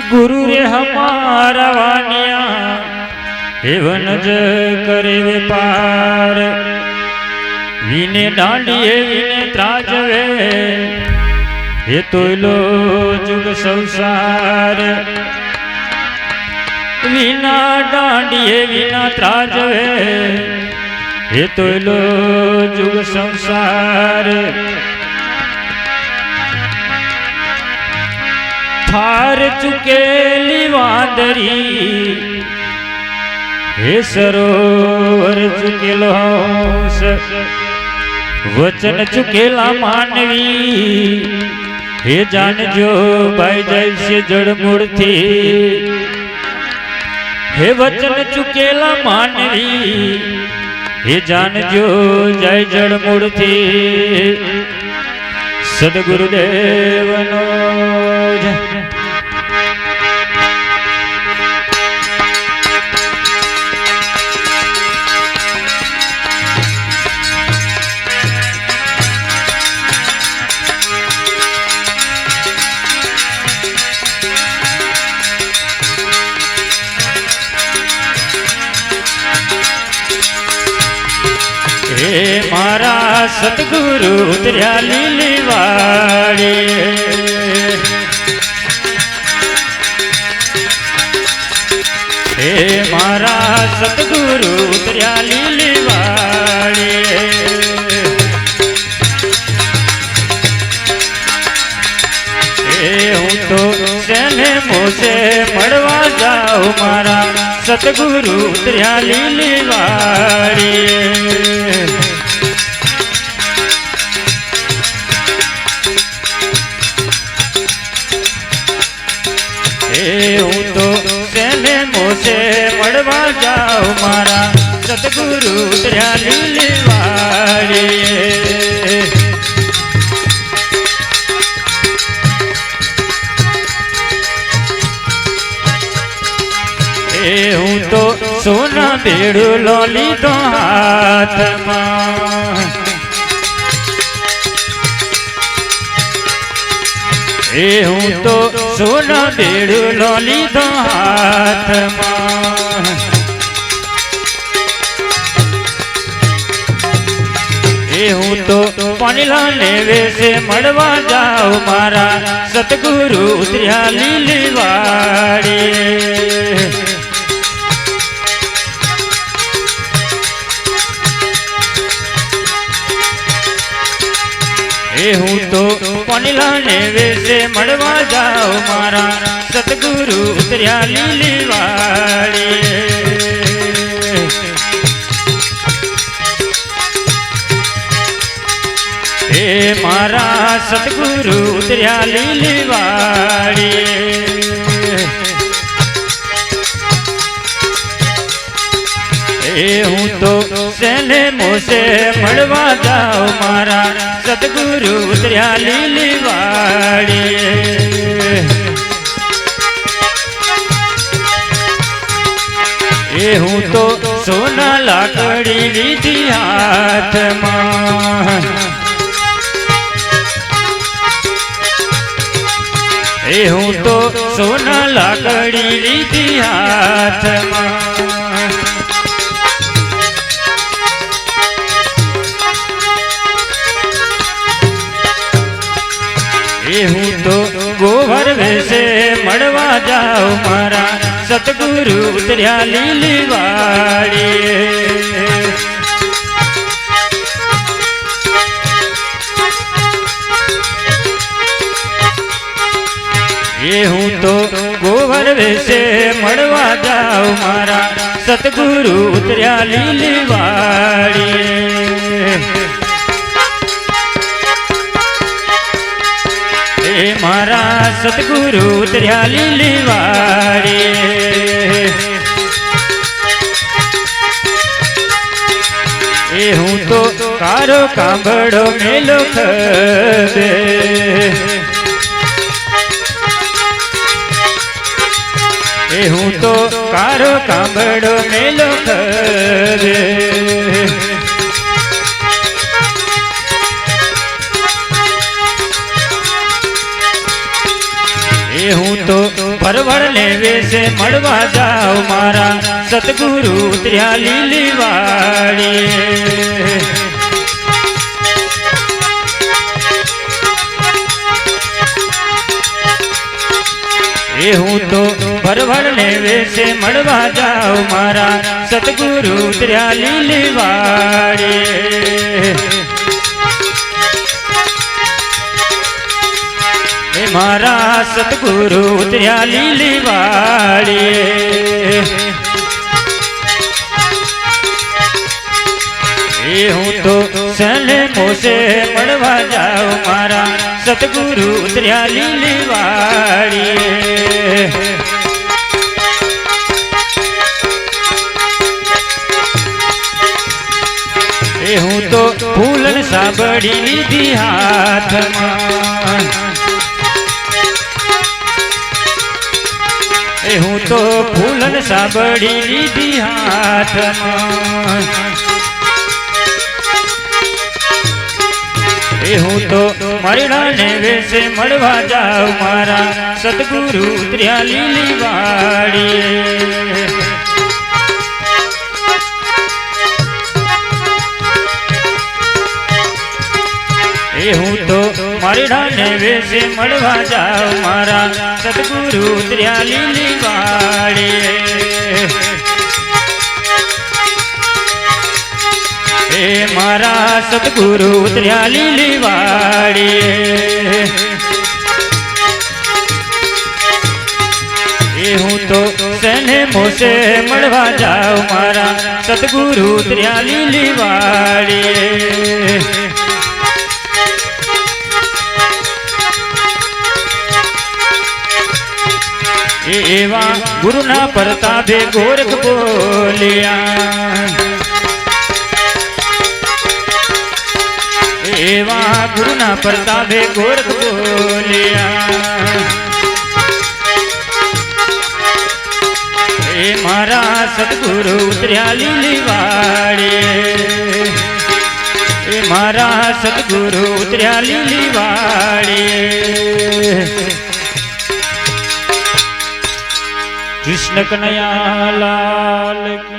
गुरु रे हमारा वानिया हेवन ज करे व्यापार वीने डांडिए वीने त्राजवे हे तो लो जुग संसार वीना डांडिए वीना त्राजवे हे तो लो जुग संसार थार चुकेली वादरी हे सरोवर चुकेलो हंस वचन चुकेला मानवी हे जान जो भाई जैसे जड़ मूर्ति हे वचन चुकेला मानवी हे जान जो जय जड़ मूर्ति सदगुरुदेवनो जय। हे मारा सतगुरु उतर्या लीली वाड़ी हे मारा सतगुरु उतर्या लीली वाड़ी हे हूँ तो सेने मोसे मड़वा जाऊँ मारा सतगुरु उतर्या लीली वाड़ी हूँ तो सेने मोसे मड़वा जाओ मारा सतगुरु उतर्या लीली वाड़ी हूँ तो सोना बेड़ू लोली तो हाथ मां हूँ तो सोना बेड़ू लोली तो हाथ मां हूँ तो पानी लाने वे से मड़वा जाओ मारा सतगुरु उतर्या लीली वाड़ी हूँ तो पानी लाने वे से मड़वा जाओ मारा सतगुरु उतर्या लीली वाड़ी हे मारा सतगुरु उतर्या लीली वाड़ी हूँ तो सेने मोसे मड़वा जाओ मारा सतगुरु उतर्या लीली वाड़ी हूँ तो सोना लाकड़ी लीधी हाथ मां हूँ तो सोना लाकड़ी लीधी हाथ मां हूँ तो गोबर वैसे मड़वा जाओ मारा सतगुरु उतर्या लीली वाड़ी हूँ तो गोबर वैसे मड़वा जाओ मारा सतगुरु उतर्या लीली वाड़ी मारा सतगुरु उतर्या लीली वाड़ी हूँ तो कारो कांबड़ो मेलो खबे हूँ तो कारो कांबड़ो मेलो खबे એ હું તો પરવળ ને વેશે મળવા જાઉં મારા સતગુરુ ઉતર્યા લીલી વાડીએ. એ હું તો પરવળ ને વેશે મળવા જાઉં મારા સતગુરુ ઉતર્યા લીલી વાડીએ. મારા સતગુરુ ઉતર્યા લીલી વાડીએ. એ હું તો સલે મોસે મળવા જાઉં મારા સતગુરુ ઉતર્યા લીલી વાડીએ. એ હું તો ફૂલન સાબડી લીધી હાથમાં. એ હું તો ફૂલન સાબડી લીધી હાથમાં. એ હું તો મરડા ને વેશે મળવા જાઉં મારા સતગુરુ ઉતર્યા લીલી વાડીએ. એ હું તો મરડા ને વેશે મળવા જાઉં મારા સતગુરુ ઉતર્યા લીલી વાડીએ. એ મારા સતગુરુ ઉતર્યા લીલી વાડીએ. એ હું તો સેને મોસે મળવા જાઉં મારા સતગુરુ ઉતર્યા લીલી વાડીએ. એવા ગુરુના પ્રતાપે ગોરખ બોલ્યા. એવા ગુરુના પ્રતાપે ગોરખ બોલ્યા. એ મારા સતગુરુ ઉતર્યા લીલી વાડીએ. એ મારા સતગુરુ ઉતર્યા લીલી વાડીએ. કૃષ્ણ કનૈયા લાલ.